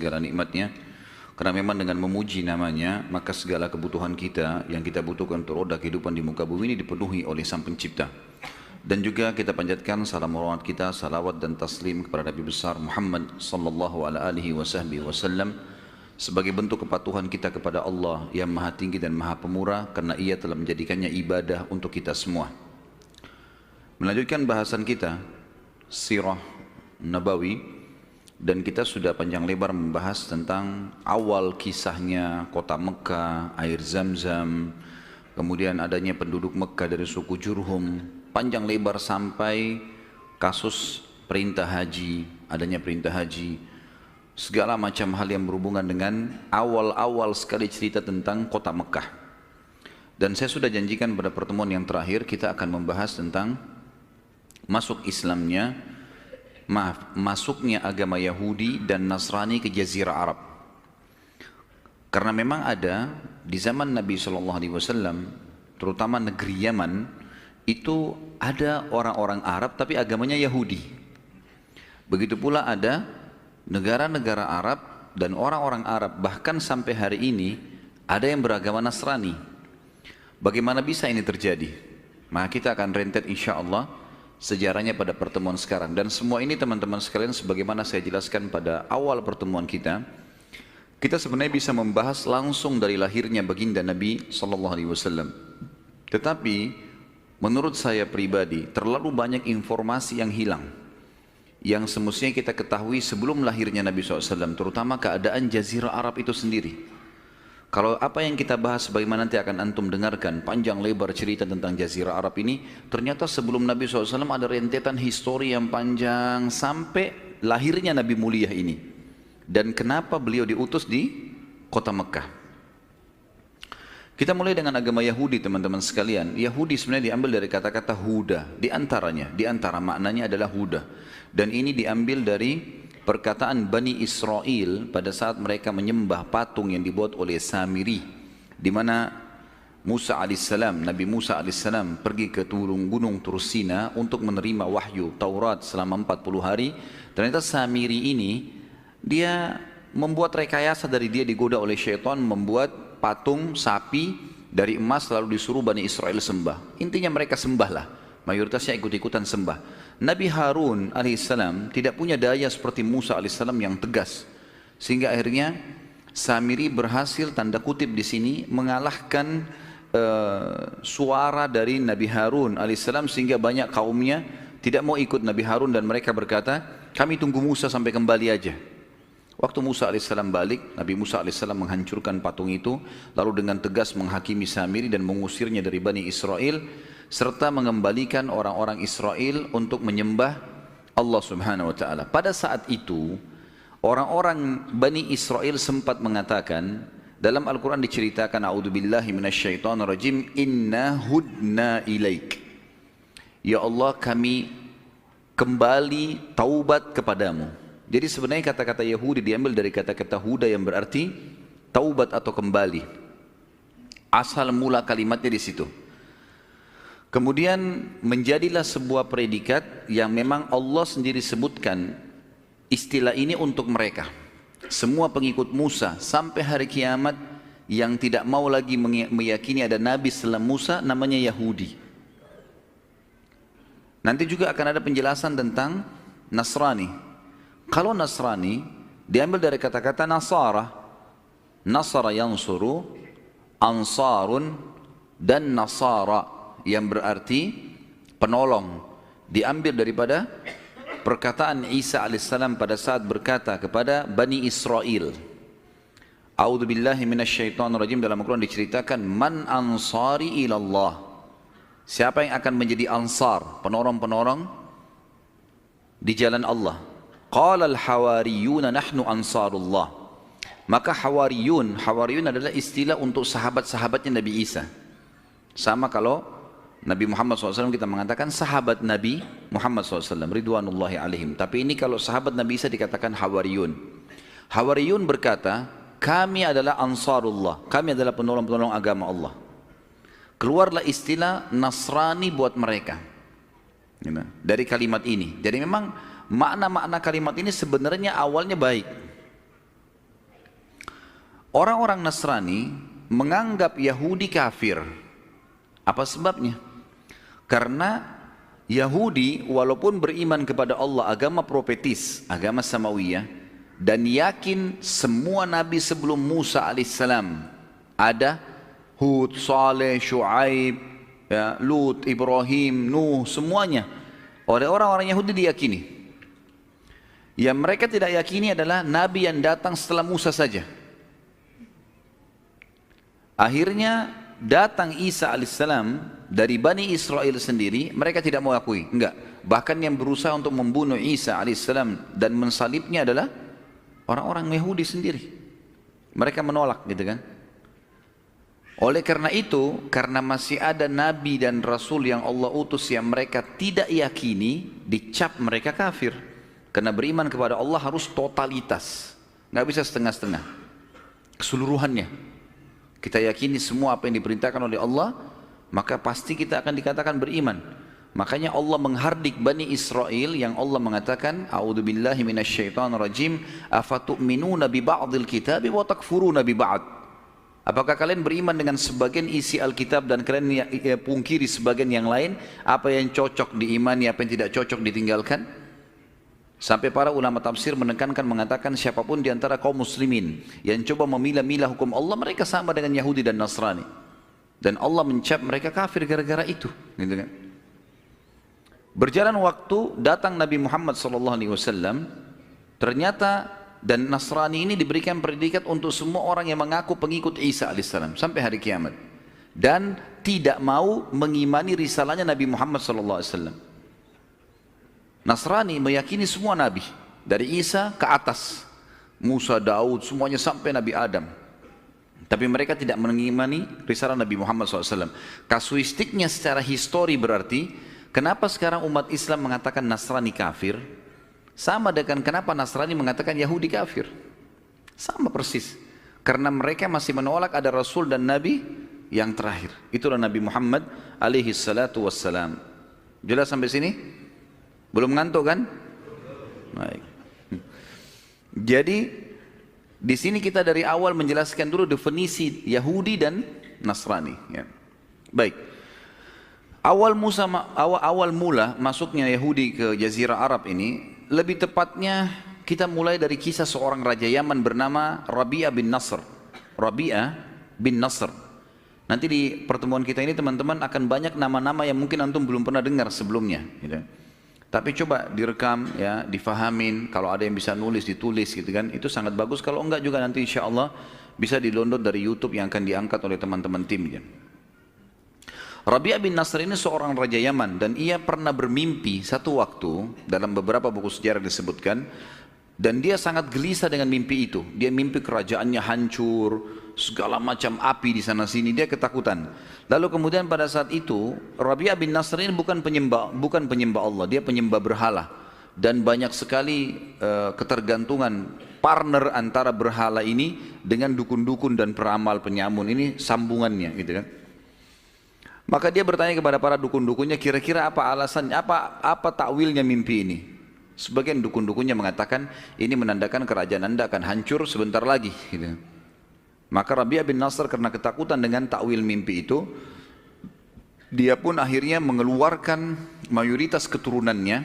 segala nikmatnya. Karena memang dengan memuji namanya, maka segala kebutuhan kita yang kita butuhkan untuk roda kehidupan di muka bumi ini dipenuhi oleh Sang Pencipta. Dan juga kita panjatkan salam hormat kita, salawat dan taslim kepada Nabi besar Muhammad sallallahu alaihi wasallam sebagai bentuk kepatuhan kita kepada Allah yang Maha Tinggi dan Maha Pemurah, karena Ia telah menjadikannya ibadah untuk kita semua. Melanjutkan bahasan kita Sirah Nabawi, dan kita sudah panjang lebar membahas tentang awal kisahnya kota Mekah, air Zam-Zam, kemudian adanya penduduk Mekah dari suku Jurhum, panjang lebar sampai kasus perintah haji, adanya perintah haji, segala macam hal yang berhubungan dengan awal-awal sekali cerita tentang kota Mekah. Dan saya sudah janjikan pada pertemuan yang terakhir kita akan membahas tentang masuknya agama Yahudi dan Nasrani ke Jazirah Arab. Karena memang ada di zaman Nabi SAW, terutama negeri Yaman, itu ada orang-orang Arab tapi agamanya Yahudi. Begitu pula ada negara-negara Arab dan orang-orang Arab, bahkan sampai hari ini ada yang beragama Nasrani. Bagaimana bisa ini terjadi? Maka kita akan rentet insya Allah sejarahnya pada pertemuan sekarang. Dan semua ini teman-teman sekalian, sebagaimana saya jelaskan pada awal pertemuan kita sebenarnya bisa membahas langsung dari lahirnya baginda Nabi SAW. Tetapi menurut saya pribadi terlalu banyak informasi yang hilang, yang semestinya kita ketahui sebelum lahirnya Nabi SAW, terutama keadaan Jazirah Arab itu sendiri. Kalau apa yang kita bahas bagaimana nanti akan antum dengarkan panjang lebar cerita tentang Jazirah Arab ini, ternyata sebelum Nabi SAW ada rentetan histori yang panjang sampai lahirnya Nabi mulia ini. Dan kenapa beliau diutus di kota Mekah. Kita mulai dengan agama Yahudi teman-teman sekalian. Yahudi sebenarnya diambil dari kata-kata Huda. Di antara maknanya adalah Huda. Dan ini diambil dari perkataan Bani Israel pada saat mereka menyembah patung yang dibuat oleh Samiri, di mana Musa alaihissalam, Nabi Musa alaihissalam pergi ke gunung Tursina untuk menerima wahyu Taurat selama 40 hari. Ternyata Samiri ini dia membuat rekayasa, dari dia digoda oleh syaitan, membuat patung sapi dari emas lalu disuruh Bani Israel sembah. Intinya mereka sembahlah, mayoritasnya ikut-ikutan sembah. Nabi Harun alaihissalam tidak punya daya seperti Musa alaihissalam yang tegas, sehingga akhirnya Samiri berhasil tanda kutip di sini mengalahkan suara dari Nabi Harun alaihissalam, sehingga banyak kaumnya tidak mau ikut Nabi Harun dan mereka berkata, kami tunggu Musa sampai kembali aja. Waktu Musa alaihissalam balik, Nabi Musa alaihissalam menghancurkan patung itu, lalu dengan tegas menghakimi Samiri dan mengusirnya dari Bani Israel, serta mengembalikan orang-orang Israel untuk menyembah Allah Subhanahu wa taala. Pada saat itu, orang-orang Bani Israel sempat mengatakan, dalam Al-Qur'an diceritakan, a'udzubillahi minasyaitonirrajim, inna hudna ilaik. Ya Allah, kami kembali taubat kepadamu. Jadi sebenarnya kata-kata Yahudi diambil dari kata-kata huda yang berarti taubat atau kembali. Asal mula kalimatnya di situ. Kemudian menjadilah sebuah predikat yang memang Allah sendiri sebutkan istilah ini untuk mereka. Semua pengikut Musa sampai hari kiamat yang tidak mau lagi meyakini ada Nabi setelah Musa, namanya Yahudi. Nanti juga akan ada penjelasan tentang Nasrani. Kalau Nasrani diambil dari kata-kata Nasara. Nasara yansuru, ansarun, dan Nasara, yang berarti penolong. Diambil daripada perkataan Isa alaihissalam pada saat berkata kepada Bani Israel, a'udzubillahi minasyaitonirrajim, dalam Al-Quran diceritakan, man ansari ilallah, siapa yang akan menjadi ansar, penolong-penolong di jalan Allah. Qala al-hawariyuna nahnu ansarullah. Maka hawariyun adalah istilah untuk sahabat-sahabatnya Nabi Isa. Sama kalau Nabi Muhammad SAW kita mengatakan sahabat Nabi Muhammad SAW ridwanullahi alaihim. Tapi ini kalau sahabat Nabi Isa dikatakan hawariyun. Hawariyun berkata, kami adalah ansarullah, kami adalah penolong-penolong agama Allah. Keluarlah istilah Nasrani buat mereka dari kalimat ini. Jadi memang makna-makna kalimat ini sebenarnya awalnya baik. Orang-orang Nasrani menganggap Yahudi kafir. Apa sebabnya? Karena Yahudi walaupun beriman kepada Allah, agama profetis, agama samawiyah, dan yakin semua nabi sebelum Musa alaihissalam ada, Hud, Saleh, Shu'aib, ya, Lut, Ibrahim, Nuh, semuanya oleh orang-orang Yahudi diyakini. Yang mereka tidak yakini adalah nabi yang datang setelah Musa saja. Akhirnya datang Isa alaihissalam dari Bani Israel sendiri, mereka tidak mau akui, enggak. Bahkan yang berusaha untuk membunuh Isa alaihissalam dan mensalibnya adalah orang-orang Yahudi sendiri. Mereka menolak, gitu kan. Oleh karena itu, karena masih ada nabi dan rasul yang Allah utus yang mereka tidak yakini, dicap mereka kafir. Karena beriman kepada Allah harus totalitas, nggak bisa setengah-setengah, keseluruhannya. Kita yakini semua apa yang diperintahkan oleh Allah, maka pasti kita akan dikatakan beriman. Makanya Allah menghardik Bani Israel yang Allah mengatakan, A'udzubillahi minasyaitonirrajim, afatu'minuna bi ba'dil kitabi wa takfuruna bi ba'd. Apakah kalian beriman dengan sebagian isi Alkitab dan kalian pungkiri sebagian yang lain? Apa yang cocok diimani, apa yang tidak cocok ditinggalkan? Sampai para ulama tafsir menekankan mengatakan siapapun di antara kaum muslimin yang coba memilah-milah hukum Allah, mereka sama dengan Yahudi dan Nasrani. Dan Allah mencap mereka kafir gara-gara itu, gitu kan. Berjalan waktu, datang Nabi Muhammad SAW, ternyata dan Nasrani ini diberikan predikat untuk semua orang yang mengaku pengikut Isa alaihissalam sampai hari kiamat, dan tidak mau mengimani risalahnya Nabi Muhammad SAW. Nasrani meyakini semua nabi dari Isa ke atas, Musa, Daud, semuanya sampai Nabi Adam. Tapi mereka tidak mengimani risalah Nabi Muhammad SAW. Kasuistiknya secara histori berarti, kenapa sekarang umat Islam mengatakan Nasrani kafir? Sama dengan kenapa Nasrani mengatakan Yahudi kafir. Sama persis. Karena mereka masih menolak ada Rasul dan Nabi yang terakhir. Itulah Nabi Muhammad alaihi salatu wassalam. Jelas sampai sini? Belum ngantuk kan? Baik. Jadi di sini kita dari awal menjelaskan dulu definisi Yahudi dan Nasrani. Ya. Baik. Awal mula masuknya Yahudi ke Jazirah Arab ini, lebih tepatnya kita mulai dari kisah seorang raja Yaman bernama Rabi'ah bin Nasr. Rabi'ah bin Nasr. Nanti di pertemuan kita ini teman-teman akan banyak nama-nama yang mungkin antum belum pernah dengar sebelumnya. Gitu. Tapi coba direkam, ya, difahamin. Kalau ada yang bisa nulis, ditulis, gitu kan. Itu sangat bagus. Kalau enggak juga nanti insya Allah bisa di-download dari YouTube yang akan diangkat oleh teman-teman tim. Ya. Rabi'ah bin Nasr ini seorang raja Yaman dan ia pernah bermimpi satu waktu, dalam beberapa buku sejarah disebutkan, dan dia sangat gelisah dengan mimpi itu. Dia mimpi kerajaannya hancur, segala macam api di sana sini, dia ketakutan. Lalu kemudian pada saat itu Rabi'ah bin Nasr ini bukan penyembah Allah, dia penyembah berhala. Dan banyak sekali ketergantungan partner antara berhala ini dengan dukun-dukun dan peramal penyamun, ini sambungannya, gitu kan. Maka dia bertanya kepada para dukun-dukunnya, kira-kira apa alasannya, apa takwilnya mimpi ini? Sebagian dukun-dukunnya mengatakan ini menandakan kerajaan Anda akan hancur sebentar lagi, gitu. Maka Rabi'ah bin Nasr karena ketakutan dengan takwil mimpi itu, dia pun akhirnya mengeluarkan mayoritas keturunannya,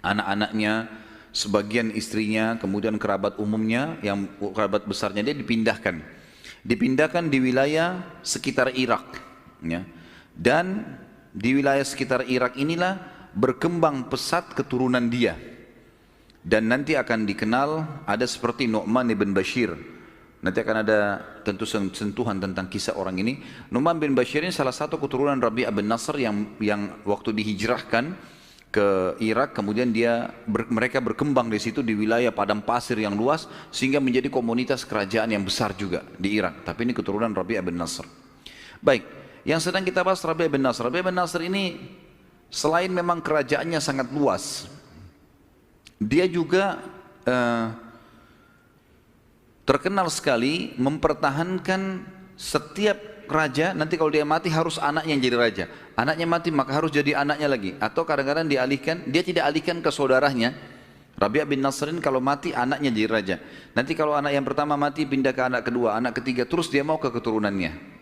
anak-anaknya, sebagian istrinya, kemudian kerabat umumnya, yang kerabat besarnya dia dipindahkan di wilayah sekitar Irak, ya. Dan di wilayah sekitar Irak inilah berkembang pesat keturunan dia, dan nanti akan dikenal ada seperti Nu'man ibn Bashir. Nanti akan ada tentu sentuhan tentang kisah orang ini. Nu'man bin Bashir ini salah satu keturunan Rabi'ah bin Nasr yang waktu dihijrahkan ke Irak, kemudian mereka berkembang di situ di wilayah padang pasir yang luas sehingga menjadi komunitas kerajaan yang besar juga di Irak. Tapi ini keturunan Rabi'ah bin Nasr. Baik, yang sedang kita bahas Rabi'ah bin Nasr. Rabi'ah bin Nasr ini selain memang kerajaannya sangat luas, dia juga terkenal sekali mempertahankan setiap raja. Nanti kalau dia mati harus anaknya yang jadi raja, anaknya mati maka harus jadi anaknya lagi, atau kadang-kadang dialihkan, dia tidak alihkan ke saudaranya, Rabi' bin Nasrin kalau mati anaknya jadi raja. Nanti kalau anak yang pertama mati pindah ke anak kedua, anak ketiga, terus dia mau ke keturunannya.